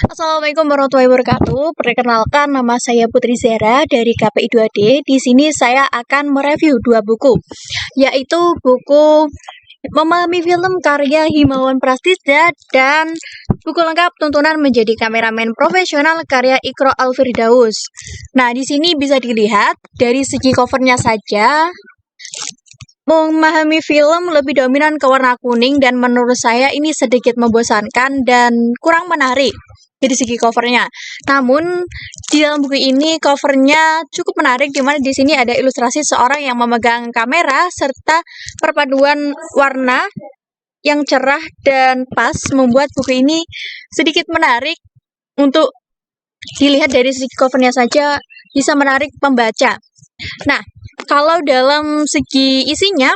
Assalamualaikum warahmatullahi wabarakatuh. Perkenalkan, nama saya Putri Zera dari KPI 2D. Di sini saya akan mereview dua buku, yaitu buku Memahami Film karya Himawan Prastisda dan buku lengkap tuntunan menjadi kameramen profesional karya Iqra Al-Firdaus. Nah, di sini bisa dilihat dari segi covernya saja. Memahami film lebih dominan ke warna kuning dan menurut saya ini sedikit membosankan dan kurang menarik dari segi covernya. Namun di dalam buku ini covernya cukup menarik, di mana di sini ada ilustrasi seorang yang memegang kamera serta perpaduan warna yang cerah dan pas membuat buku ini sedikit menarik untuk dilihat. Dari segi covernya saja bisa menarik pembaca. Nah, kalau dalam segi isinya,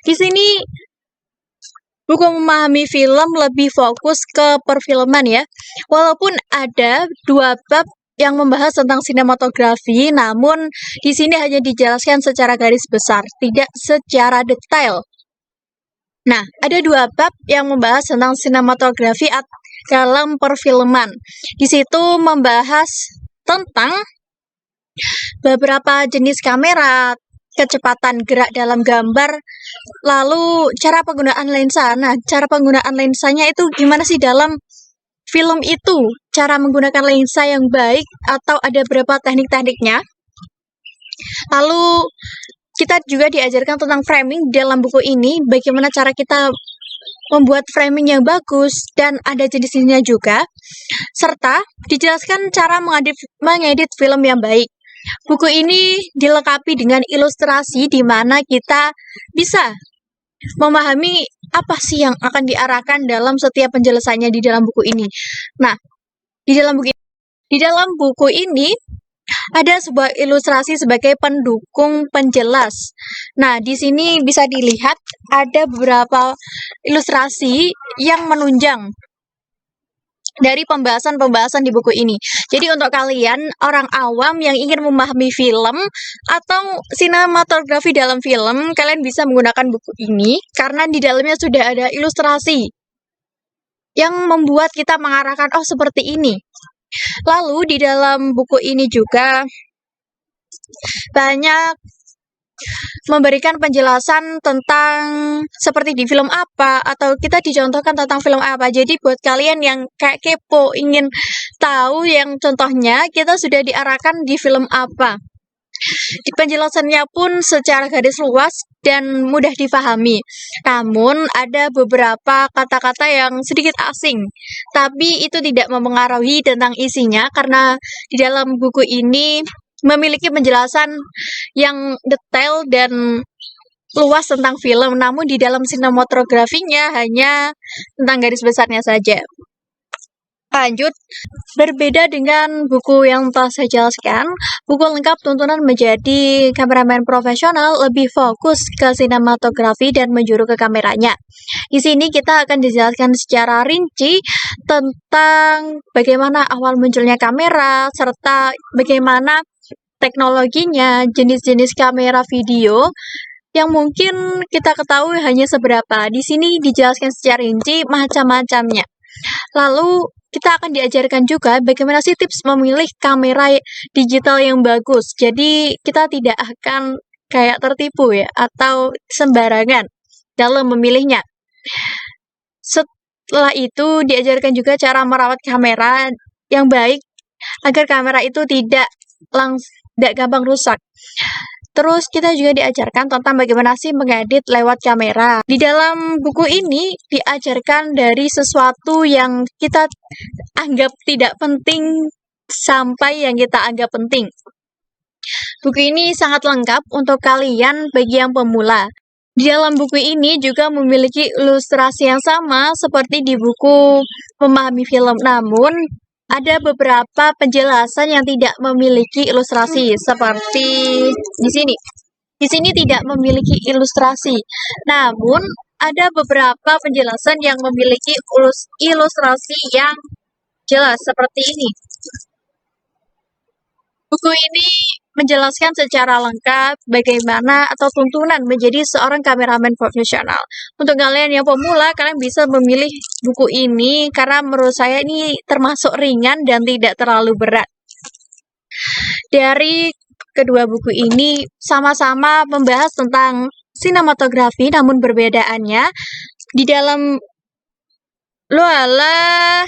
di sini buku Memahami Film lebih fokus ke perfilman ya. Walaupun ada dua bab yang membahas tentang sinematografi, namun di sini hanya dijelaskan secara garis besar, tidak secara detail. Nah, ada dua bab yang membahas tentang sinematografi dalam perfilman. Di situ membahas tentang beberapa jenis kamera, kecepatan gerak dalam gambar, lalu cara penggunaan lensa. Nah, cara penggunaan lensanya itu gimana sih dalam film itu? Cara menggunakan lensa yang baik atau ada berapa teknik-tekniknya? Lalu kita juga diajarkan tentang framing dalam buku ini, bagaimana cara kita membuat framing yang bagus dan ada jenis-jenisnya juga, serta dijelaskan cara mengedit film yang baik. Buku ini dilengkapi dengan ilustrasi di mana kita bisa memahami apa sih yang akan diarahkan dalam setiap penjelasannya di dalam buku ini. Nah, di dalam buku ini ada sebuah ilustrasi sebagai pendukung penjelas. Nah, di sini bisa dilihat ada beberapa ilustrasi yang menunjang dari pembahasan-pembahasan di buku ini. Jadi untuk kalian orang awam yang ingin memahami film atau sinematografi dalam film, kalian bisa menggunakan buku ini karena di dalamnya sudah ada ilustrasi yang membuat kita mengarahkan, oh seperti ini. Lalu di dalam buku ini juga banyak memberikan penjelasan tentang seperti di film apa, atau kita dicontohkan tentang film apa. Jadi buat kalian yang kayak kepo ingin tahu yang contohnya, kita sudah diarahkan di film apa. Di penjelasannya pun secara garis luas dan mudah difahami. Namun ada beberapa kata-kata yang sedikit asing, tapi itu tidak mempengaruhi tentang isinya karena di dalam buku ini memiliki penjelasan yang detail dan luas tentang film, namun di dalam sinematografinya hanya tentang garis besarnya saja. Lanjut, berbeda dengan buku yang telah saya jelaskan, buku lengkap tuntunan menjadi kameramen profesional lebih fokus ke sinematografi dan menjuru ke kameranya. Di sini kita akan dijelaskan secara rinci tentang bagaimana awal munculnya kamera, serta bagaimana teknologinya, jenis-jenis kamera video yang mungkin kita ketahui hanya seberapa. Di sini dijelaskan secara rinci macam-macamnya. Lalu kita akan diajarkan juga bagaimana sih tips memilih kamera digital yang bagus. Jadi kita tidak akan kayak tertipu ya atau sembarangan dalam memilihnya. Setelah itu diajarkan juga cara merawat kamera yang baik agar kamera itu tidak gampang rusak. Terus kita juga diajarkan tentang bagaimana sih mengedit lewat kamera. Di dalam buku ini diajarkan dari sesuatu yang kita anggap tidak penting sampai yang kita anggap penting. Buku ini sangat lengkap untuk kalian bagi yang pemula. Di dalam buku ini juga memiliki ilustrasi yang sama seperti di buku Memahami Film, namun ada beberapa penjelasan yang tidak memiliki ilustrasi, seperti di sini. Di sini tidak memiliki ilustrasi, namun ada beberapa penjelasan yang memiliki ilustrasi yang jelas, seperti ini. Buku ini menjelaskan secara lengkap bagaimana atau tuntunan menjadi seorang kameramen profesional. Untuk kalian yang pemula, kalian bisa memilih buku ini karena menurut saya ini termasuk ringan dan tidak terlalu berat. Dari kedua buku ini sama-sama membahas tentang sinematografi, namun perbedaannya di dalam Loalah,